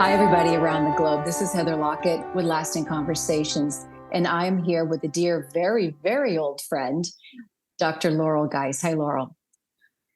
Hi, everybody around the globe. This is Heather Lockett with Lasting Conversations, and I am here with a dear, very, very old friend, Dr. Laurel Geise. Hi, Laurel.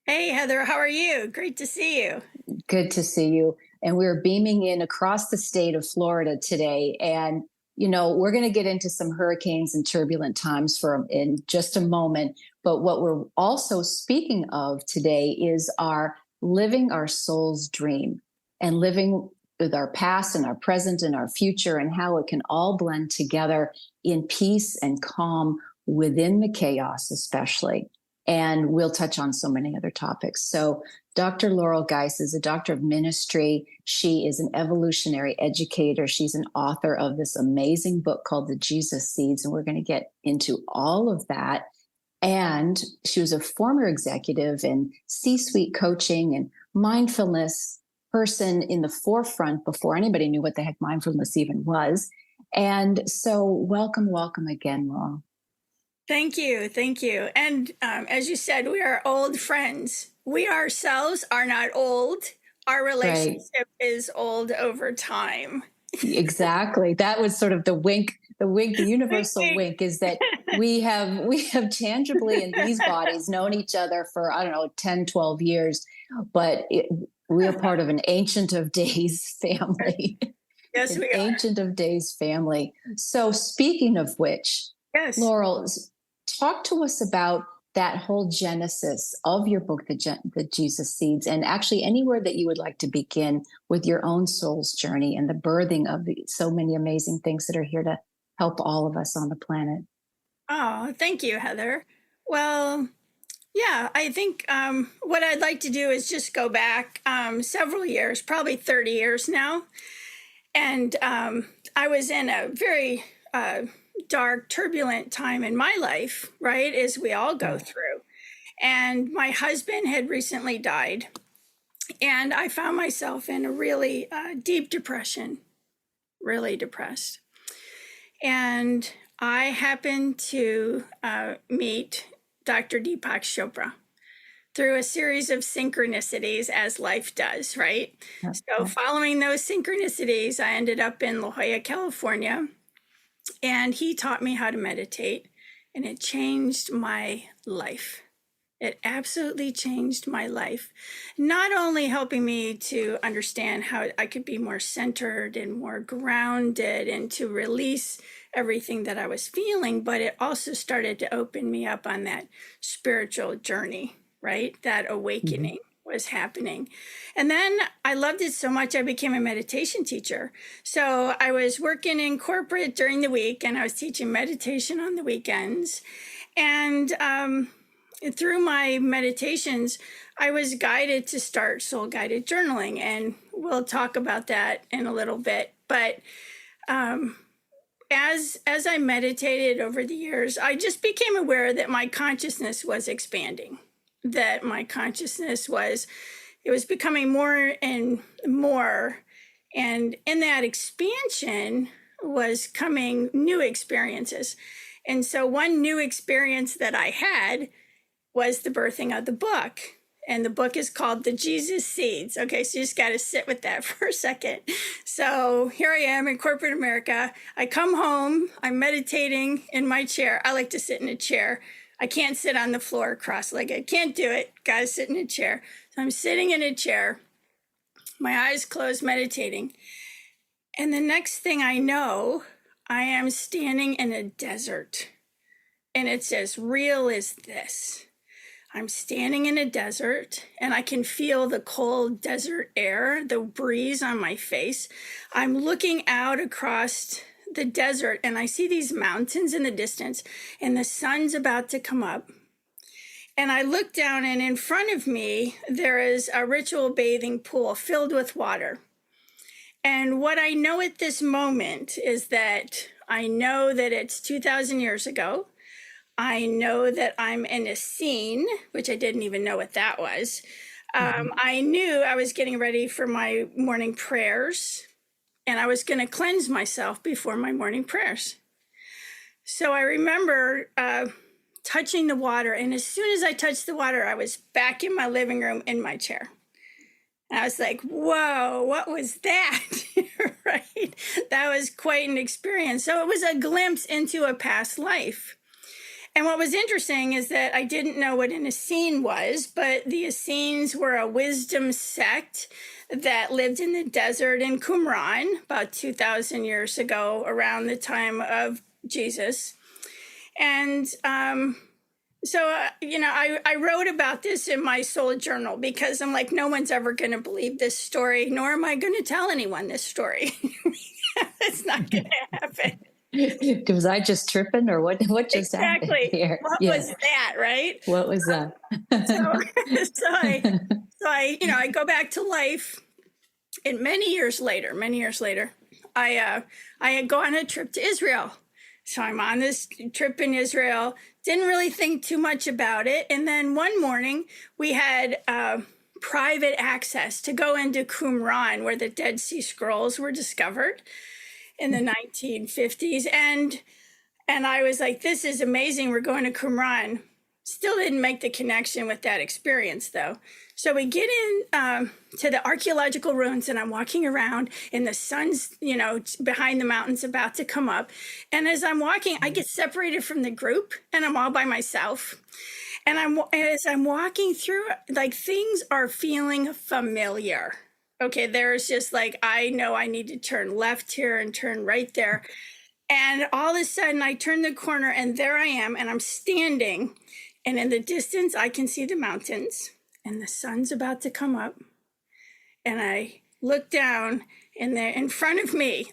Hey, Heather, how are you? Great to see you. Good to see you. And we're beaming in across the state of Florida today. And, we're going to get into some hurricanes and turbulent times in just a moment. But what we're also speaking of today is our living our soul's dream and living with our past and our present and our future and how it can all blend together in peace and calm within the chaos, especially. And we'll touch on so many other topics. So, Dr. Laurel Geise is a doctor of ministry. She is an evolutionary educator. She's an author of this amazing book called The Jesus Seeds, and we're going to get into all of that. And she was a former executive in C-suite coaching and mindfulness person in the forefront before anybody knew what the heck mindfulness even was. And so, welcome again, Laurel. Thank you. Thank you. And as you said, we are old friends. We ourselves are not old. Our Right. relationship is old over time. Exactly. That was sort of the Wink, universal wink. wink is that we have tangibly in these bodies known each other for, I don't know, 10, 12 years, but we are part of an ancient of days family, Yes, an we are. ancient of days family. So speaking of which, Yes. Laurel, talk to us about that whole genesis of your book, the Jesus Seeds, and actually anywhere that you would like to begin with your own soul's journey and the birthing of so many amazing things that are here to help all of us on the planet. Oh, thank you, Heather. Well, yeah, I think what I'd like to do is just go back several years, probably 30 years now. And I was in a very dark, turbulent time in my life, right, as we all go through. And my husband had recently died, and I found myself in a really deep depression, really depressed. And I happened to meet Dr. Deepak Chopra through a series of synchronicities, as life does, right? So, Okay. following those synchronicities, I ended up in La Jolla, California, and he taught me how to meditate, and it changed my life. It absolutely changed my life. Not only helping me to understand how I could be more centered and more grounded and to release everything that I was feeling, but it also started to open me up on that spiritual journey, right? That Mhm. awakening was happening. And then I loved it so much, I became a meditation teacher. So I was working in corporate during the week and I was teaching meditation on the weekends. And through my meditations, I was guided to start soul guided journaling. And we'll talk about that in a little bit. But um, as I meditated over the years, I just became aware that my consciousness was expanding, that my consciousness was, it was becoming more and more. And in that expansion was coming new experiences. And so one new experience that I had was the birthing of the book. And the book is called The Jesus Seeds. Okay, so you just got to sit with that for a second. So here I am in corporate America. I come home, I'm meditating in my chair. I like to sit in a chair. I can't sit on the floor cross-legged. Can't do it. Got to sit in a chair. So I'm sitting in a chair, my eyes closed, meditating. And the next thing I know, I am standing in a desert. And it's as real as this. I'm standing in a desert and I can feel the cold desert air, the breeze on my face. I'm looking out across the desert and I see these mountains in the distance and the sun's about to come up. And I look down and in front of me, there is a ritual bathing pool filled with water. And what I know at this moment is that I know that it's 2,000 years ago. I know that I'm in a scene, which I didn't even know what that was. Mhm. I knew I was getting ready for my morning prayers, and I was going to cleanse myself before my morning prayers. So I remember touching the water, and as soon as I touched the water, I was back in my living room in my chair. And I was like, whoa, what was that? Right? That was quite an experience. So it was a glimpse into a past life. And what was interesting is that I didn't know what an Essene was, but the Essenes were a wisdom sect that lived in the desert in Qumran about 2,000 years ago, around the time of Jesus. And I wrote about this in my soul journal because I'm like, no one's ever going to believe this story, nor am I going to tell anyone this story. It's not going to happen. Was I just tripping, or what just happened here? What was that, right? What was that? I go back to life, and many years later, I go on a trip to Israel. So I'm on this trip in Israel, didn't really think too much about it. And then one morning we had private access to go into Qumran, where the Dead Sea Scrolls were discovered in the 1950s. And I was like, this is amazing. We're going to Qumran. Still didn't make the connection with that experience, though. So we get in to the archaeological ruins, and I'm walking around, and the sun's, behind the mountains about to come up. And as I'm walking, I get separated from the group, and I'm all by myself. And as I'm walking through, like, things are feeling familiar. Okay, there's just like, I know I need to turn left here and turn right there. And all of a sudden, I turn the corner, and there I am, and I'm standing. And in the distance, I can see the mountains, and the sun's about to come up. And I look down, and there in front of me,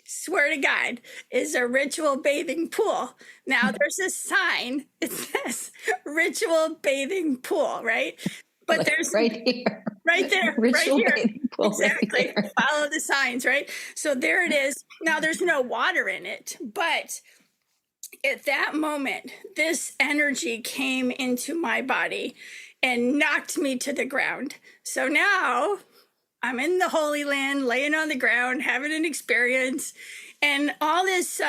swear to God, is a ritual bathing pool. Now, there's a sign. It says ritual bathing pool, right? But like there's right here. Right there, Ritual right here. bathing pool. Exactly. Right Follow the signs, right? So there it is. Now, there's no water in it, but at that moment, this energy came into my body and knocked me to the ground. So now I'm in the Holy Land, laying on the ground, having an experience. And all this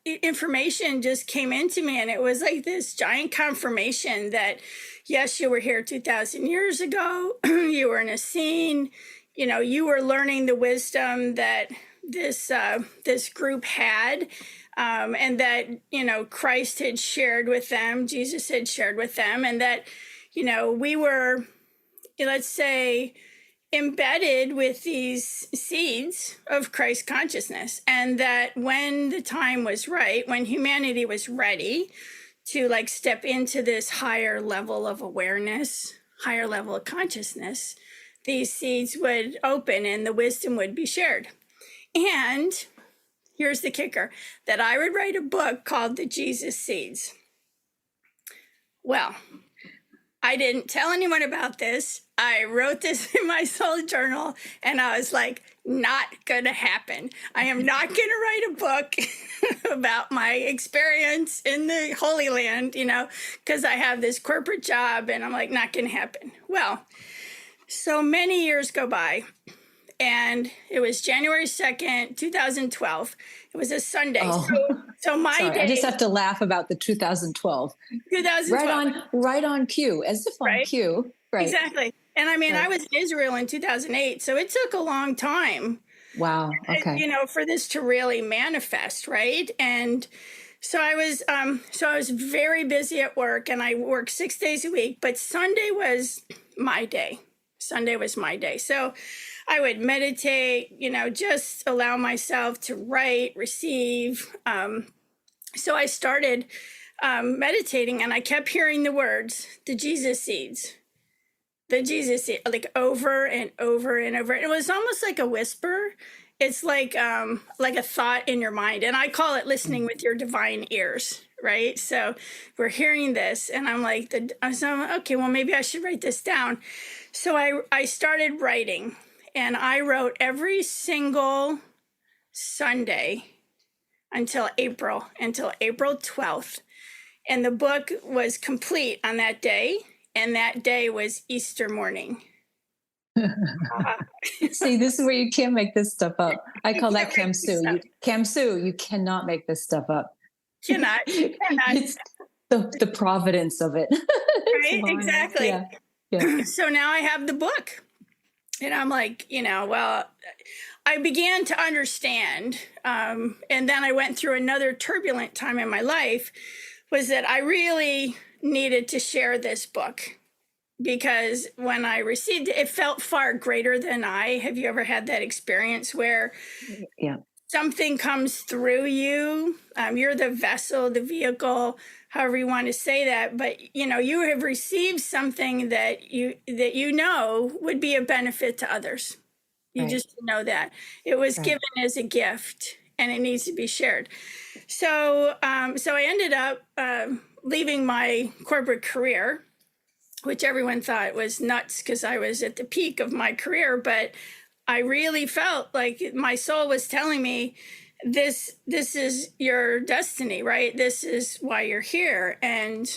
information just came into me. And it was like this giant confirmation that, yes, you were here 2,000 years ago. You were in a scene. You were learning the wisdom that this group had. And that, Christ had shared with them, Jesus had shared with them, and that, we were, let's say, embedded with these seeds of Christ consciousness. And that when the time was right, when humanity was ready to step into this higher level of awareness, higher level of consciousness, these seeds would open and the wisdom would be shared. And here's the kicker, that I would write a book called The Jesus Seeds. Well, I didn't tell anyone about this. I wrote this in my soul journal, and I was like, not going to happen. I am not going to write a book about my experience in the Holy Land, because I have this corporate job, and I'm like, not going to happen. Well, so many years go by. And it was January 2nd, 2012. It was a Sunday. Oh, so my sorry, day. I just have to laugh about the 2012. 2012. Right on cue, as if on cue. Right. Exactly. And I was in Israel in 2008, so it took a long time. Wow. Okay. For this to really manifest, right? And so I was very busy at work, and I worked 6 days a week, but Sunday was my day. So I would meditate, just allow myself to write, receive. So I started meditating, and I kept hearing the words, the Jesus seeds, like over and over and over. It was almost like a whisper. It's like a thought in your mind. And I call it listening with your divine ears, right? So we're hearing this, and I'm like, okay, well, maybe I should write this down. So I started writing. And I wrote every single Sunday until April 12th. And the book was complete on that day. And that day was Easter morning. See, this is where you can't make this stuff up. I call that Kamsu. Kamsu, you cannot make this stuff up. Cannot. It's the providence of it. Right? Exactly. Yeah. So now I have the book. And I'm like, well, I began to understand. And then I went through another turbulent time in my life, was that I really needed to share this book, because when I received it, it felt far greater than I. Have you ever had that experience where Yeah. something comes through you? You're the vessel, the vehicle, however you want to say that, but you have received something that you know would be a benefit to others. You Right. just know that it was Right. given as a gift and it needs to be shared. So I ended up leaving my corporate career, which everyone thought was nuts because I was at the peak of my career. But I really felt like my soul was telling me, this is your destiny, right? This is why you're here. And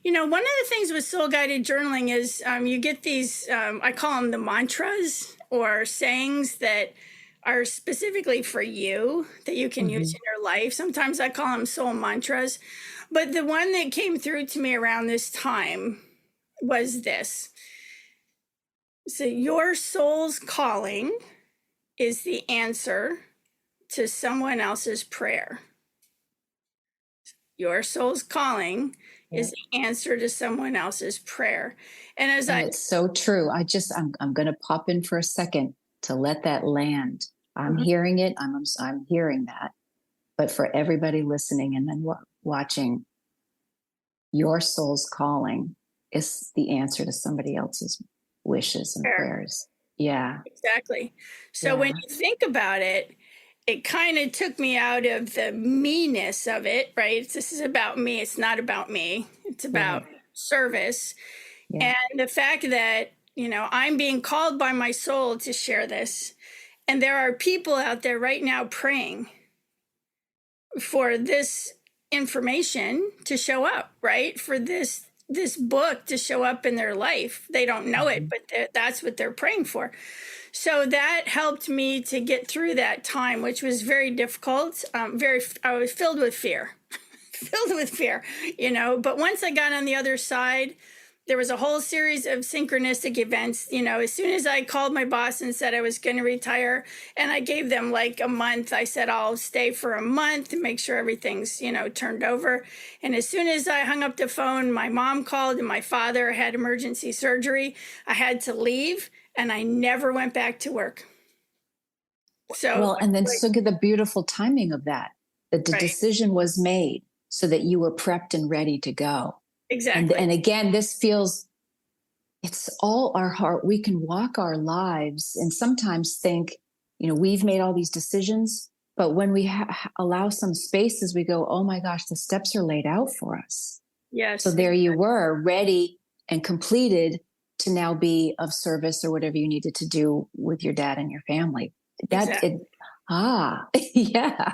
one of the things with soul guided journaling is you get these, I call them the mantras or sayings that are specifically for you that you can use in your life. Sometimes I call them soul mantras. But the one that came through to me around this time was this. So, your soul's calling is the answer to someone else's prayer. Your soul's calling is the answer to someone else's prayer. And It's so true. I'm going to pop in for a second to let that land. I'm Mhm. hearing it. I'm hearing that. But for everybody listening and then watching, your soul's calling is the answer to somebody else's wishes and prayers. Yeah. Exactly. So when Yeah. you think about it, it kind of took me out of the me-ness of it, right? This is about me. It's not about me. It's about Right. service. Yeah. And the fact that, I'm being called by my soul to share this. And there are people out there right now praying for this information to show up, right? For this book to show up in their life. They don't know it, but that's what they're praying for. So that helped me to get through that time, which was very difficult. I was filled with fear, filled with fear, But once I got on the other side, there was a whole series of synchronistic events. As soon as I called my boss and said I was going to retire, and I gave them like a month, I said I'll stay for a month and make sure everything's turned over. And as soon as I hung up the phone, my mom called and my father had emergency surgery. I had to leave, and I never went back to work. So, Well, and then look at the beautiful timing of that. That the right, decision was made so that you were prepped and ready to go. exactly. And again, this feels, it's all our heart. We can walk our lives and sometimes think, we've made all these decisions, but when we allow some spaces, we go, oh my gosh, the steps are laid out for us. So Yes, there you were, ready and completed to now be of service or whatever you needed to do with your dad and your family. That exactly. it, yeah,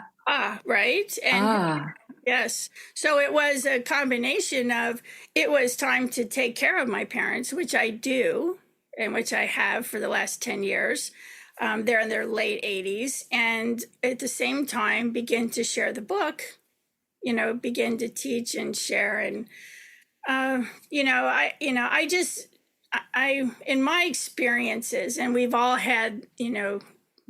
Right. And ah, yes. So it was a combination of, it was time to take care of my parents, which I do, and which I have for the last 10 years. They're in their late 80s. And at the same time, begin to share the book, begin to teach and share. And, in my experiences, and we've all had,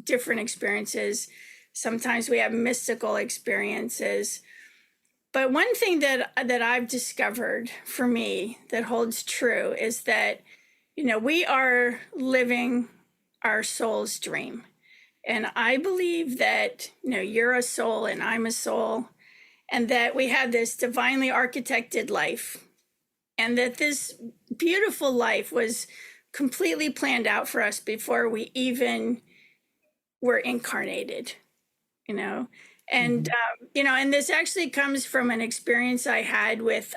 different experiences. Sometimes we have mystical experiences. But one thing that I've discovered for me that holds true is that, we are living our soul's dream. And I believe that, you're a soul and I'm a soul, and that we have this divinely architected life, and that this beautiful life was completely planned out for us before we even were incarnated, you know and and this actually comes from an experience I had with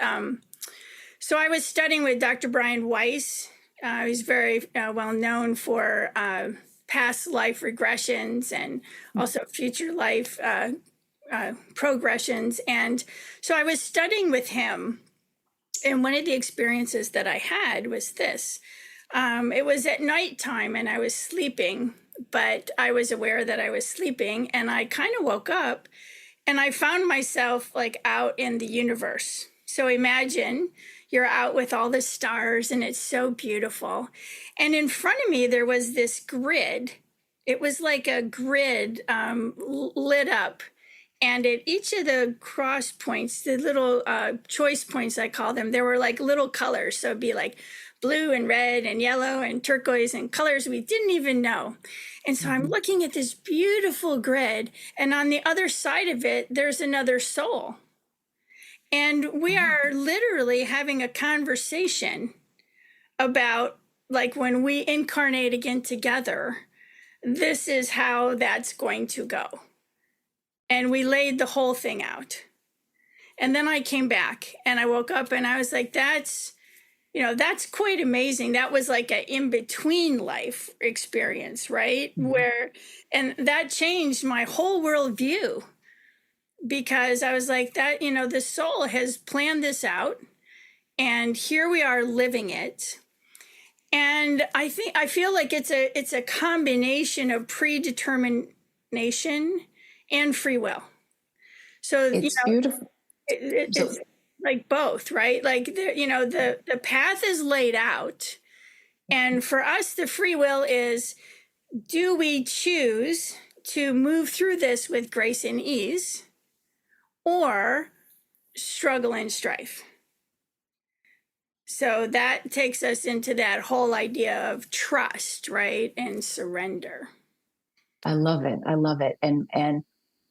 so I was studying with Dr. Brian Weiss. He's very well known for past life regressions and also future life progressions. And so I was studying with him, and one of the experiences that I had was this. It was at nighttime and I was sleeping, but I was aware that I was sleeping, and I kind of woke up and I found myself like out in the universe. So imagine you're out with all the stars and it's so beautiful. And in front of me, there was this grid. It was like a grid lit up. And at each of the cross points, the little choice points, I call them, there were like little colors. So it'd be like blue and red and yellow and turquoise and colors we didn't even know. And so I'm looking at this beautiful grid. And on the other side of it, there's another soul. And we are literally having a conversation about, like, when we incarnate again together, this is how that's going to go. And we laid the whole thing out. And then I came back and I woke up and I was like, that's quite amazing. That was like an in-between life experience, right? And that changed my whole worldview, because I was like, that, the soul has planned this out and here we are living it. And I feel like it's a combination of predetermination and free will. So it's beautiful. It's like both, right? Like the path is laid out, and for us, the free will is: do we choose to move through this with grace and ease, or struggle and strife? So that takes us into that whole idea of trust, right, and surrender. I love it. And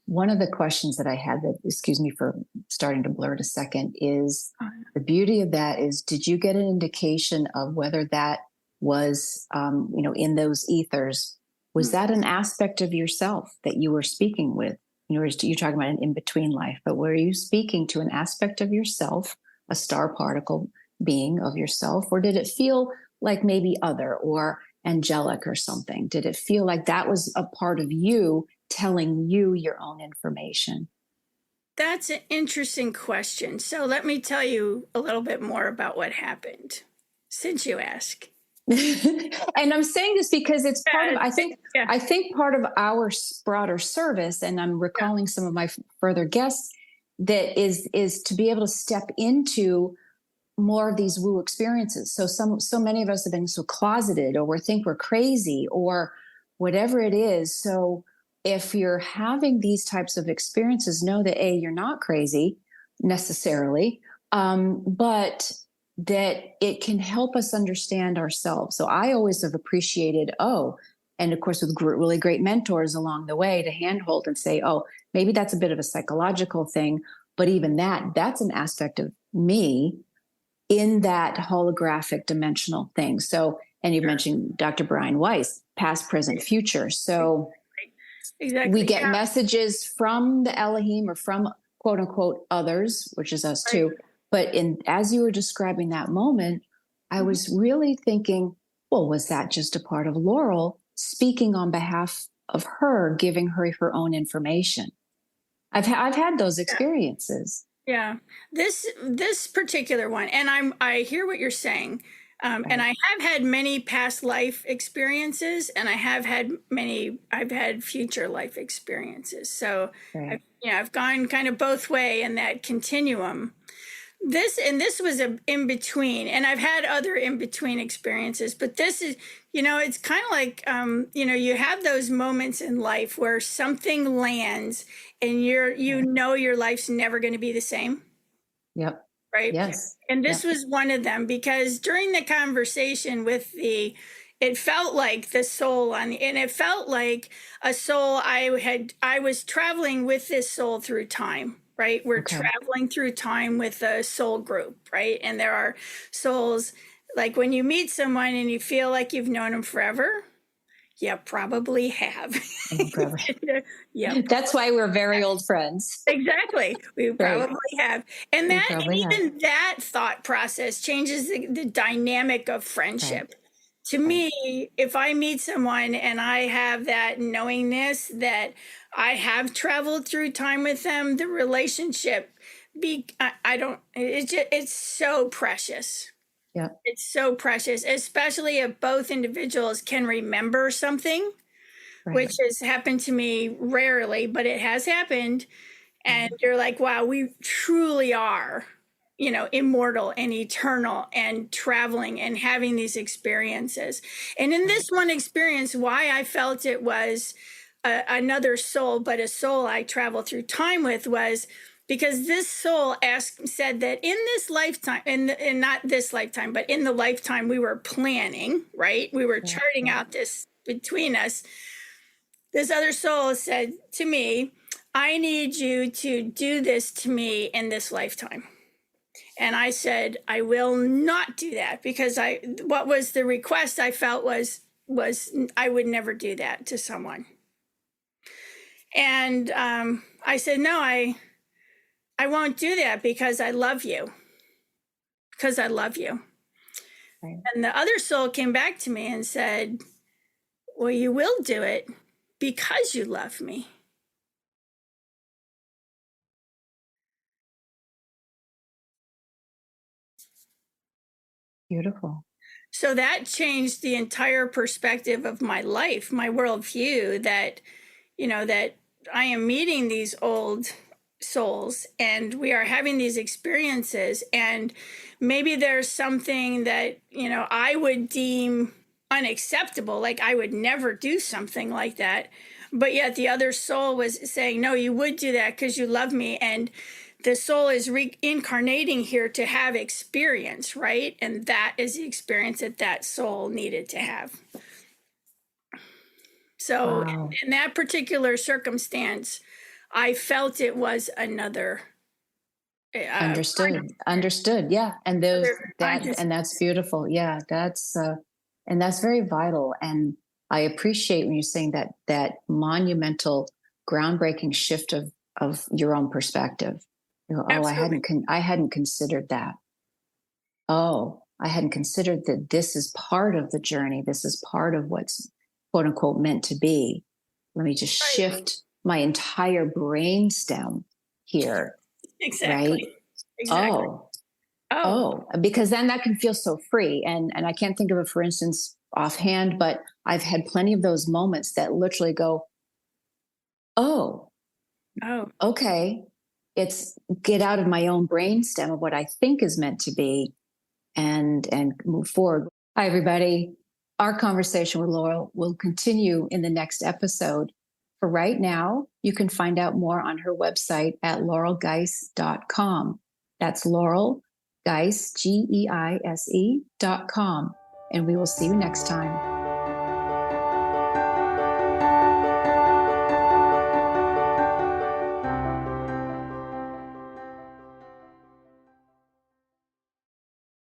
one of the questions that I had, that, excuse me for starting to blurt a second, is the beauty of that is, did you get an indication of whether that was, in those ethers, was that an aspect of yourself that you were speaking with? You're talking about an in-between life, but were you speaking to an aspect of yourself, a star particle being of yourself, or did it feel like maybe other or angelic or something? Did it feel like that was a part of you telling you your own information? That's an interesting question. So let me tell you a little bit more about what happened, since you ask. And I'm saying this because it's part of, I think part of our broader service, and I'm recalling some of my further guests, that is to be able to step into more of these woo experiences. So many of us have been so closeted, or we think we're crazy, or whatever it is. So if you're having these types of experiences, know that you're not crazy necessarily, but that it can help us understand ourselves. So I always have appreciated, and of course with really great mentors along the way to handhold and say, maybe that's a bit of a psychological thing, but even that's an aspect of me in that holographic dimensional thing. So, and you mentioned Dr. Brian Weiss, past, present, future. So exactly. We get messages from the Elohim or from quote unquote others, which is us too. But as you were describing that moment, I was really thinking, well, was that just a part of Laurel speaking on behalf of her, giving her her own information? I've had those experiences. Yeah, this particular one, and I hear what you're saying, and I have had many past life experiences, and I've had future life experiences. So I've gone kind of both way in that continuum. This was a in between, and I've had other in between experiences, but this is, it's kind of like, you have those moments in life where something lands and your life's never going to be the same. Yep. Right. Yes. And this was one of them, because during the conversation it felt like the soul and it felt like a soul. I was traveling with this soul through time. Right. We're traveling through time with a soul group. Right. And there are souls, like when you meet someone and you feel like you've known them forever. You probably have. Yeah. That's why we're very old friends. Exactly. We probably have. And even that thought process changes the dynamic of friendship. To me, if I meet someone and I have that knowingness that I have traveled through time with them, the relationship, it's so precious. Yeah. It's so precious, especially if both individuals can remember something, which has happened to me rarely, but it has happened. And you're like, wow, we truly are immortal and eternal and traveling and having these experiences. And in this one experience, why I felt it was another soul, but a soul I travel through time with, was because this soul said that in this lifetime, and not this lifetime, but in the lifetime we were planning, right? We were charting out this between us. This other soul said to me, I need you to do this to me in this lifetime. And I said, I will not do that, because what was the request I felt was I would never do that to someone. And I said, no, I won't do that because I love you. Because I love you. Right. And the other soul came back to me and said, well, you will do it because you love me. Beautiful. So that changed the entire perspective of my life, my worldview, that, that I am meeting these old souls and we are having these experiences, and maybe there's something that, I would deem unacceptable, like I would never do something like that. But yet the other soul was saying, no, you would do that because you love me. And the soul is reincarnating here to have experience, right? And that is the experience that soul needed to have. So wow. In that particular circumstance, I felt it was another. Understood. Yeah. And and that's beautiful. Yeah. And that's very vital. And I appreciate when you're saying that monumental, groundbreaking shift of your own perspective. I hadn't considered that. Oh, I hadn't considered that this is part of the journey. This is part of what's quote unquote meant to be. Let me just shift my entire brain stem here. Exactly. Right? Exactly. Oh, because then that can feel so free. And I can't think of it, for instance, offhand, but I've had plenty of those moments that literally go, oh, okay. It's get out of my own brainstem of what I think is meant to be and move forward. Hi, everybody. Our conversation with Laurel will continue in the next episode. For right now, you can find out more on her website at laurelgeise.com. That's Laurel Geise, GEISE.com. And we will see you next time.